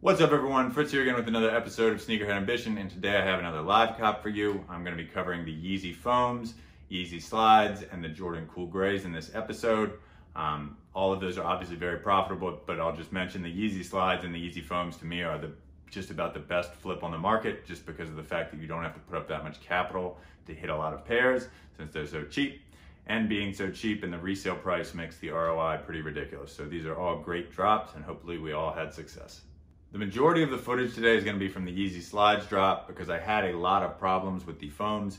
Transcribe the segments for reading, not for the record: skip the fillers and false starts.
What's up everyone, Fritz here again with another episode of Sneakerhead Ambition, and today I have another live cop for you. I'm going to be covering the Yeezy Foams, Yeezy Slides, and the Jordan Cool Grays in this episode. All of those are obviously very profitable, but I'll just mention the Yeezy Slides and the Yeezy Foams to me are just about the best flip on the market, just because of the fact that you don't have to put up that much capital to hit a lot of pairs since they're so cheap. And being so cheap, and the resale price makes the ROI pretty ridiculous. So these are all great drops, and hopefully we all had success. The majority of the footage today is going to be from the Yeezy Slides drop because I had a lot of problems with the foams.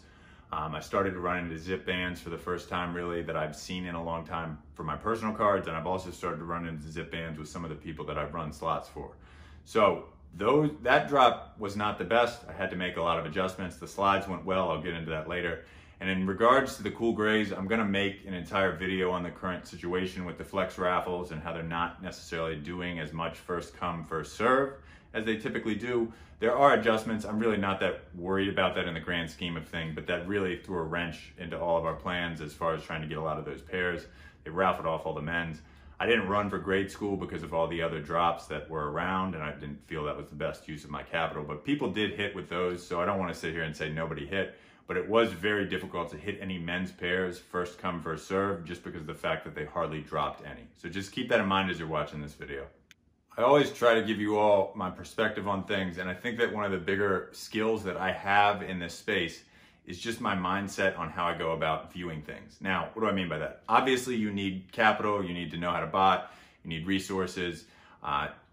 I started to run into zip bands for the first time really that I've seen in a long time for my personal cards, and I've also started to run into zip bands with some of the people that I've run slots for. So that drop was not the best. I had to make a lot of adjustments. The slides went well, I'll get into that later. And in regards to the Cool Grays, I'm gonna make an entire video on the current situation with the flex raffles and how they're not necessarily doing as much first come, first serve as they typically do. There are adjustments. I'm really not that worried about that in the grand scheme of things, but that really threw a wrench into all of our plans as far as trying to get a lot of those pairs. They raffled off all the men's. I didn't run for grade school because of all the other drops that were around, and I didn't feel that was the best use of my capital, but people did hit with those, so I don't wanna sit here and say nobody hit. But it was very difficult to hit any men's pairs first come, first serve, just because of the fact that they hardly dropped any. So just keep that in mind as you're watching this video. I always try to give you all my perspective on things, and I think that one of the bigger skills that I have in this space is just my mindset on how I go about viewing things. Now, what do I mean by that? Obviously, you need capital, you need to know how to bot, you need resources.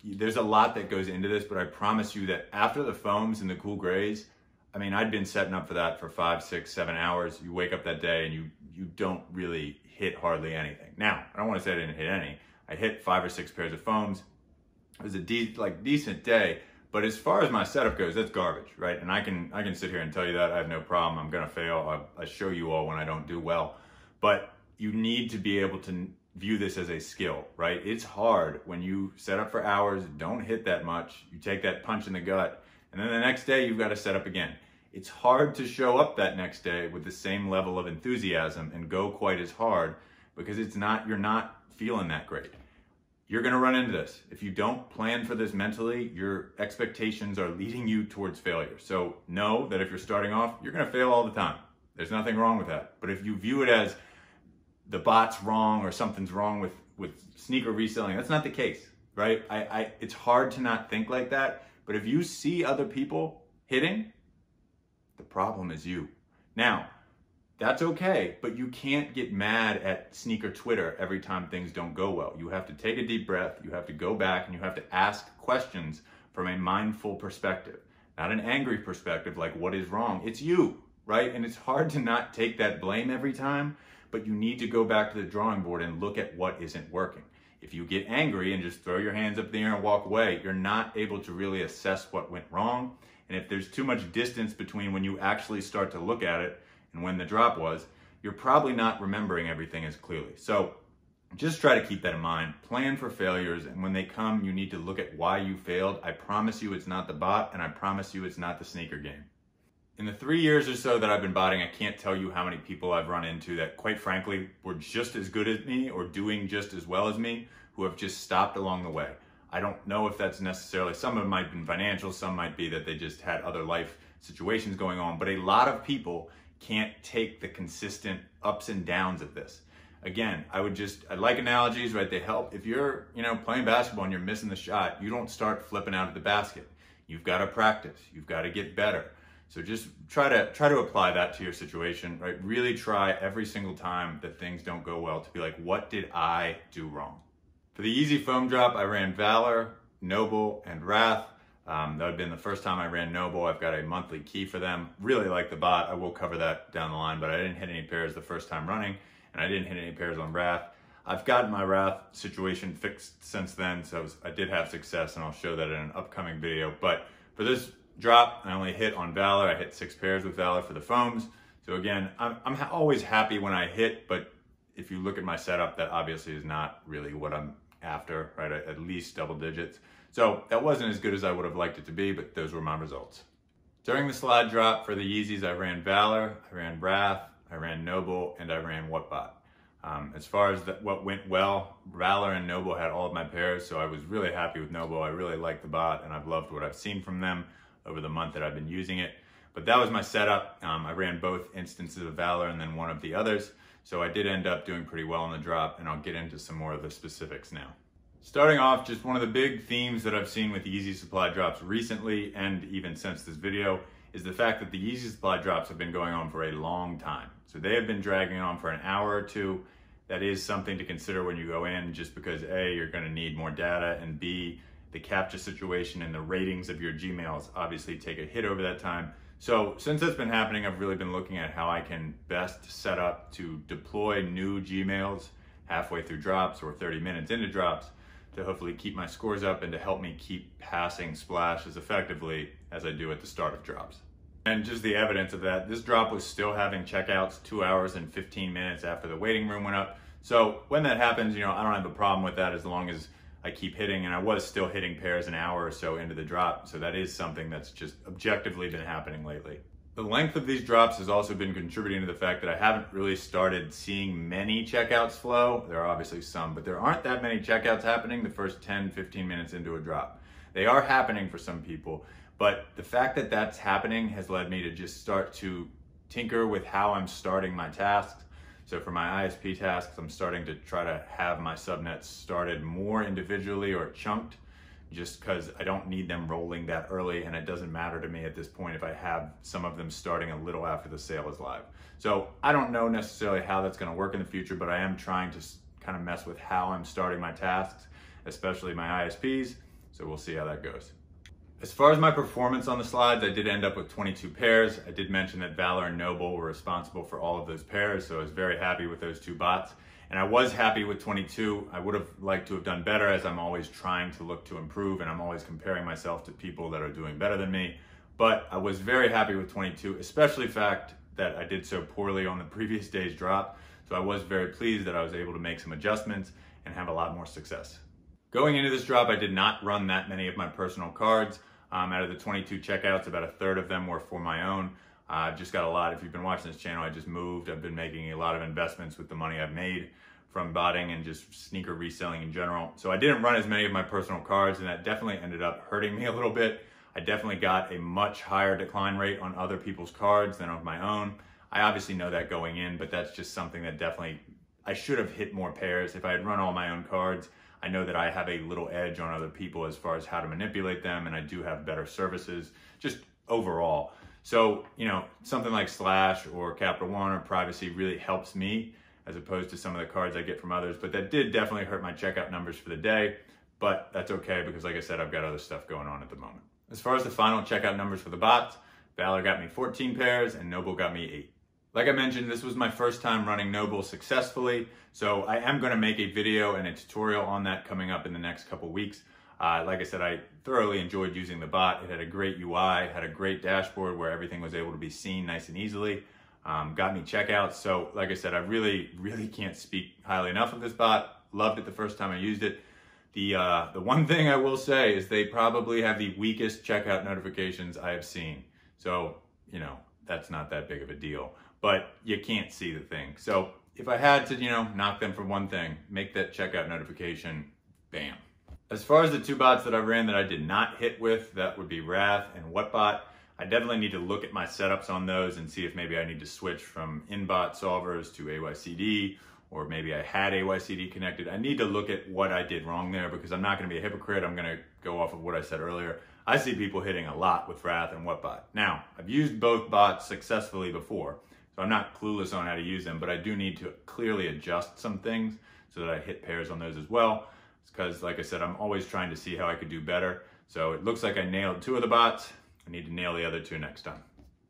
There's a lot that goes into this, but I promise you that after the foams and the Cool Grays, I mean, I'd been setting up for that for 5, 6, 7 hours. You wake up that day and you don't really hit hardly anything. Now, I don't want to say I didn't hit any. I hit 5 or 6 pairs of foams. It was a decent day, but as far as my setup goes, that's garbage, right? And I can sit here and tell you that I have no problem. I'm gonna fail. I show you all when I don't do well, but you need to be able to view this as a skill, right? It's hard when you set up for hours, don't hit that much. You take that punch in the gut, and then the next day you've got to set up again. It's hard to show up that next day with the same level of enthusiasm and go quite as hard because you're not feeling that great. You're gonna run into this. If you don't plan for this mentally, your expectations are leading you towards failure. So know that if you're starting off, you're gonna fail all the time. There's nothing wrong with that. But if you view it as the bot's wrong or something's wrong with sneaker reselling, that's not the case, right? It's hard to not think like that. But if you see other people hitting, the problem is you. Now, that's okay, but you can't get mad at sneaker Twitter every time things don't go well. You have to take a deep breath, you have to go back, and you have to ask questions from a mindful perspective, not an angry perspective like what is wrong. It's you, right? And it's hard to not take that blame every time, but you need to go back to the drawing board and look at what isn't working. If you get angry and just throw your hands up in the air and walk away, you're not able to really assess what went wrong. And if there's too much distance between when you actually start to look at it and when the drop was, you're probably not remembering everything as clearly. So just try to keep that in mind. Plan for failures, and when they come, you need to look at why you failed. I promise you it's not the bot, and I promise you it's not the sneaker game. In the 3 years or so that I've been botting, I can't tell you how many people I've run into that, quite frankly, were just as good as me or doing just as well as me, who have just stopped along the way. I don't know if that's necessarily, some of them might have been financial, some might be that they just had other life situations going on, but a lot of people can't take the consistent ups and downs of this. Again, I like analogies, right? They help. If you're, playing basketball and you're missing the shot, you don't start flipping out of the basket. You've got to practice. You've got to get better. So just try to apply that to your situation, right? Really try every single time that things don't go well to be like, what did I do wrong? For the Yeezy foam drop, I ran Valor, Noble, and Wrath. That would have been the first time I ran Noble. I've got a monthly key for them. Really like the bot. I will cover that down the line, but I didn't hit any pairs the first time running, and I didn't hit any pairs on Wrath. I've gotten my Wrath situation fixed since then, so I did have success, and I'll show that in an upcoming video. But for this drop, I only hit on Valor. I hit 6 pairs with Valor for the foams. So again, I'm always happy when I hit, but if you look at my setup, that obviously is not really what I'm after, right? At least double digits. So that wasn't as good as I would have liked it to be, but those were my results. During the slide drop for the Yeezys, I ran Valor, I ran Wrath, I ran Noble, and I ran Whatbot. As far as what went well, Valor and Noble had all of my pairs, so I was really happy with Noble. I really liked the bot, and I've loved what I've seen from them over the month that I've been using it. But that was my setup. I ran both instances of Valor and then one of the others, so I did end up doing pretty well on the drop, and I'll get into some more of the specifics now. Starting off, just one of the big themes that I've seen with Yeezy Supply drops recently, and even since this video, is the fact that the Yeezy Supply drops have been going on for a long time. So they have been dragging on for an hour or two. That is something to consider when you go in, just because A, you're gonna need more data, and B, the captcha situation and the ratings of your Gmails obviously take a hit over that time. So since that's been happening, I've really been looking at how I can best set up to deploy new Gmails halfway through drops or 30 minutes into drops to hopefully keep my scores up and to help me keep passing Splash as effectively as I do at the start of drops. And just the evidence of that, this drop was still having checkouts 2 hours and 15 minutes after the waiting room went up. So when that happens, I don't have a problem with that as long as I keep hitting, and I was still hitting pairs an hour or so into the drop. So that is something that's just objectively been happening lately. The length of these drops has also been contributing to the fact that I haven't really started seeing many checkouts flow. There are obviously some, but there aren't that many checkouts happening the first 10, 15 minutes into a drop. They are happening for some people, but the fact that that's happening has led me to just start to tinker with how I'm starting my tasks. So for my ISP tasks, I'm starting to try to have my subnets started more individually or chunked, just because I don't need them rolling that early, and it doesn't matter to me at this point if I have some of them starting a little after the sale is live. So I don't know necessarily how that's gonna work in the future, but I am trying to kind of mess with how I'm starting my tasks, especially my ISPs, so we'll see how that goes. As far as my performance on the slides, I did end up with 22 pairs. I did mention that Valor and Noble were responsible for all of those pairs, so I was very happy with those two bots. And I was happy with 22. I would have liked to have done better, as I'm always trying to look to improve and I'm always comparing myself to people that are doing better than me. But I was very happy with 22, especially the fact that I did so poorly on the previous day's drop. So I was very pleased that I was able to make some adjustments and have a lot more success. Going into this drop, I did not run that many of my personal cards. Out of the 22 checkouts, about a third of them were for my own. I've just got a lot. If you've been watching this channel, I just moved. I've been making a lot of investments with the money I've made from botting and just sneaker reselling in general. So I didn't run as many of my personal cards, and that definitely ended up hurting me a little bit. I definitely got a much higher decline rate on other people's cards than of my own. I obviously know that going in, but that's just something that definitely, I should have hit more pairs. If I had run all my own cards, I know that I have a little edge on other people as far as how to manipulate them, and I do have better services, just overall. So, something like Slash or Capital One or Privacy really helps me as opposed to some of the cards I get from others. But that did definitely hurt my checkout numbers for the day, but that's okay because, like I said, I've got other stuff going on at the moment. As far as the final checkout numbers for the bots, Valor got me 14 pairs and Noble got me 8. Like I mentioned, this was my first time running Noble successfully, so I am going to make a video and a tutorial on that coming up in the next couple weeks. Like I said, I thoroughly enjoyed using the bot. It had a great UI, had a great dashboard where everything was able to be seen nice and easily. Got me checkouts. So like I said, I really can't speak highly enough of this bot. Loved it the first time I used it. The one thing I will say is they probably have the weakest checkout notifications I have seen. So, that's not that big of a deal, but you can't see the thing. So if I had to, knock them for one thing, make that checkout notification, bam. As far as the two bots that I ran that I did not hit with, that would be Wrath and Whatbot. I definitely need to look at my setups on those and see if maybe I need to switch from in-bot solvers to AYCD, or maybe I had AYCD connected. I need to look at what I did wrong there because I'm not gonna be a hypocrite. I'm gonna go off of what I said earlier. I see people hitting a lot with Wrath and Whatbot. Now, I've used both bots successfully before, so I'm not clueless on how to use them, but I do need to clearly adjust some things so that I hit pairs on those as well. Because like I said, I'm always trying to see how I could do better. So it looks like I nailed 2 of the bots. I need to nail the other 2 next time.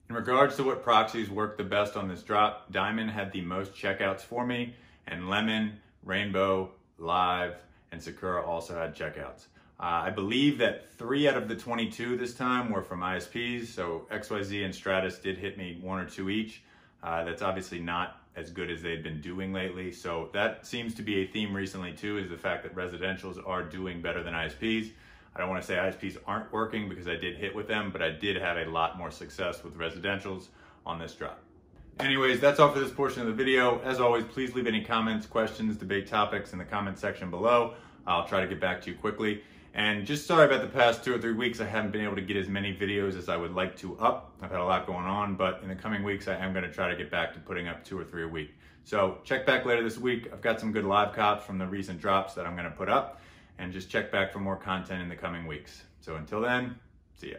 In regards to what proxies work the best on this drop, Diamond had the most checkouts for me, and Lemon, Rainbow, Live, and Sakura also had checkouts. I believe that 3 out of the 22 this time were from ISPs, so XYZ and Stratus did hit me 1 or 2 each. That's obviously not as good as they've been doing lately. So that seems to be a theme recently too, is the fact that residentials are doing better than ISPs. I don't want to say ISPs aren't working because I did hit with them, but I did have a lot more success with residentials on this drop. Anyways, that's all for this portion of the video. As always, please leave any comments, questions, debate topics in the comment section below. I'll try to get back to you quickly. And just sorry about the past 2 or 3 weeks. I haven't been able to get as many videos as I would like to up. I've had a lot going on, but in the coming weeks, I am going to try to get back to putting up 2 or 3 a week. So check back later this week. I've got some good live cops from the recent drops that I'm going to put up, and just check back for more content in the coming weeks. So until then, see ya.